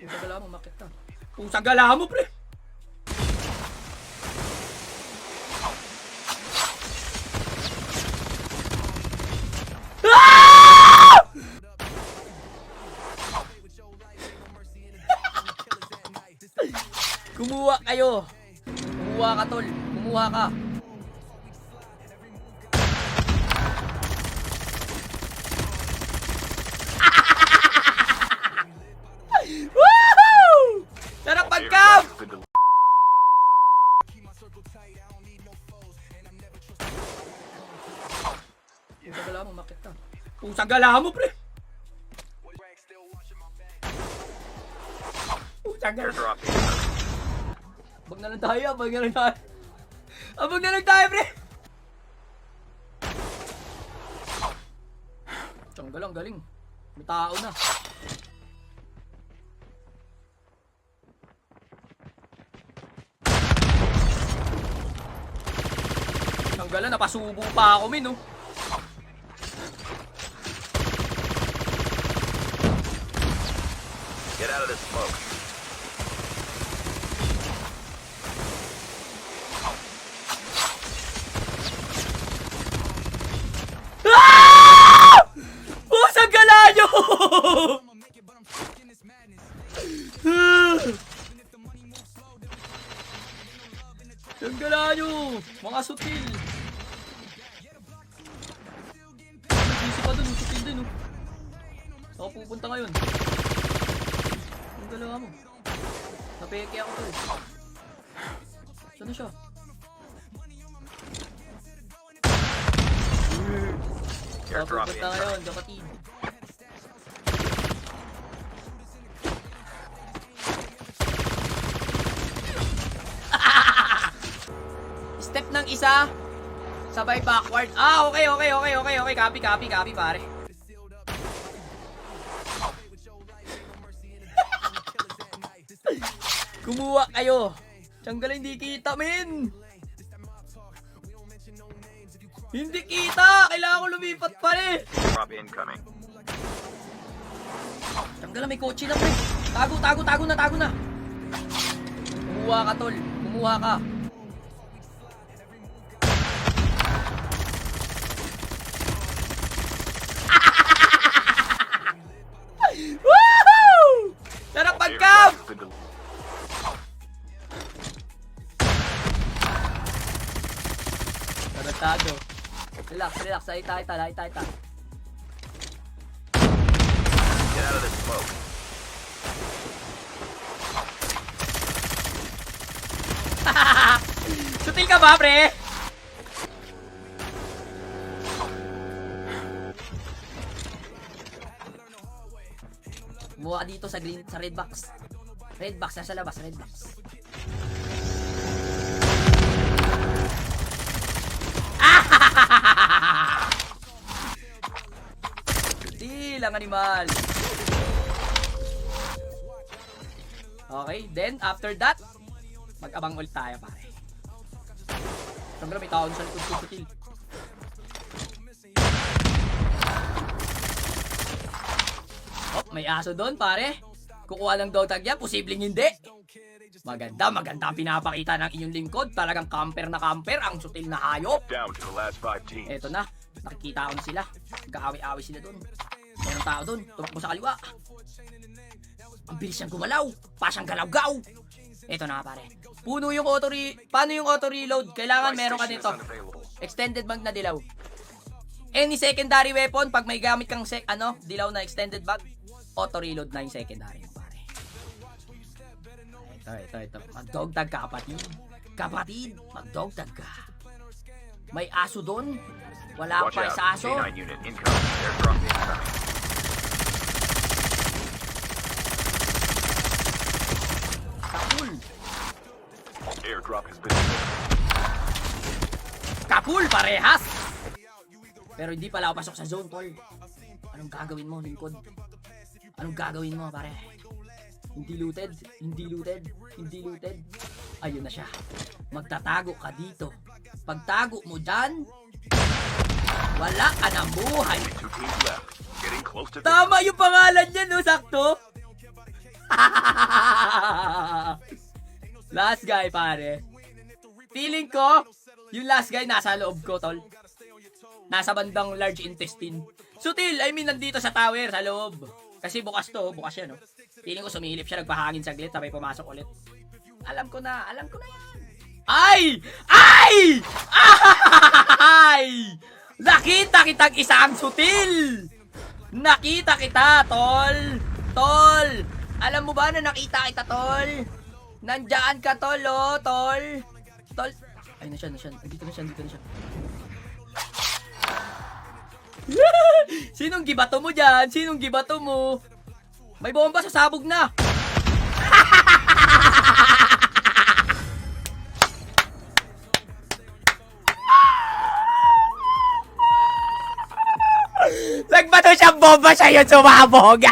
Pusang gala mo, makit ka. Pusang gala mo, pre! Kumuha kayo. Kumuha ka, tol. Kumuha ka. Woohoo! Sarap pagkap! Pusang gala mo, makit ka. Pusang gala mo, pre! Pusang gala. Abag na lang tayo, abag na lang tayo. Abag na lang tayo, pre! Tiyanggal ang galing. May tao na. Tiyanggal na, napasubo pa ako, min, oh. Get out of this smoke. Pusang gala nyo! Pusang gala nyo! Mga sutil! Nag-isip pa dun, sutil din, oh. Saan ako pupunta ngayon? Pusang gala mo. Napeke ako to, eh. Saan na siya? Saan pupunta ngayon, kapatid? Step ng isa, sabay backward. Ah, okay. Copy, pare. Kumuha kayo. Tiyanggal, hindi kita, men. Hindi kita! Kailangan ko lumipat pa rin! Drop incoming. Tiyanggal, may kotse na, pre. Tago na. Kumuha ka, tol. Kumuha ka. Woohoo! Sarap pagkap! Tarantado. Relax. Aita. Get out of this smoke. Sutil ka ba, pre? Kumuha ka dito sa green, sa red box. Red box, nasa labas, red box. Sutil ang animal. Okay, then after that, mag-abang ulit tayo, pare. Siyempre may taon sa likod ko, sutil. Oh, may aso doon, pare. Kukuha ng dog tag yan, posibleng hindi. Maganda ang pinapakita ng inyong lingkod. Talagang camper na camper, ang sutil na hayop. Down to the last 5 teams. Eto na, nakikita ko na sila. Nag-aaway-aaway sila doon. Mayroong tao doon, tumakbo sa kaliwa. Ang bilis niyang gumalaw, pa siyang galaw-gaw. Eto na, pare. Paano yung auto reload? Kailangan meron ka nito. Extended mag na dilaw. Any secondary weapon, pag may gamit kang dilaw na extended mag, auto reload na yung secondary mo, pare. Ito. Mag-dog tag ka, kapatid. Mag-dog tag ka. May aso doon. Wala Watch pa out. sa aso. K9 unit incoming. Airdrop incoming. Kapul. Airdrop has been delivered. Kapul, parehas. Pero hindi pala ako pasok sa zone, tol. Anong gagawin mo, lingkod? Anong gagawin mo, pare? Hindi looted. Ayun na siya. Magtatago ka dito. Pagtago mo dyan, wala ka ng buhay. Only 2 teams left. Getting close to Tama yung pangalan niya, no? Sakto. Last guy, pare. Feeling ko, yung last guy nasa loob ko, tol. Nasa bandang large intestine. Sutil, I mean, nandito sa tower, sa loob. Kasi bukas to, bukas yan, no? Feeling ko sumilip siya, nagpahangin saglit, sabay pumasok ulit. Alam ko na yan. Ay! Ay! Ay! Nakita kitang isang sutil! Nakita kita, tol! Tol! Alam mo ba na nakita kita, tol? Nandyan ka, tol, oh, tol! Tol! Ay, nasyan. Dito na siya. Sinong gibato mo dyan? Sinong gibato mo? May bomba sa sabog na! Nagbato siyang bomba sa'yo, sumabog!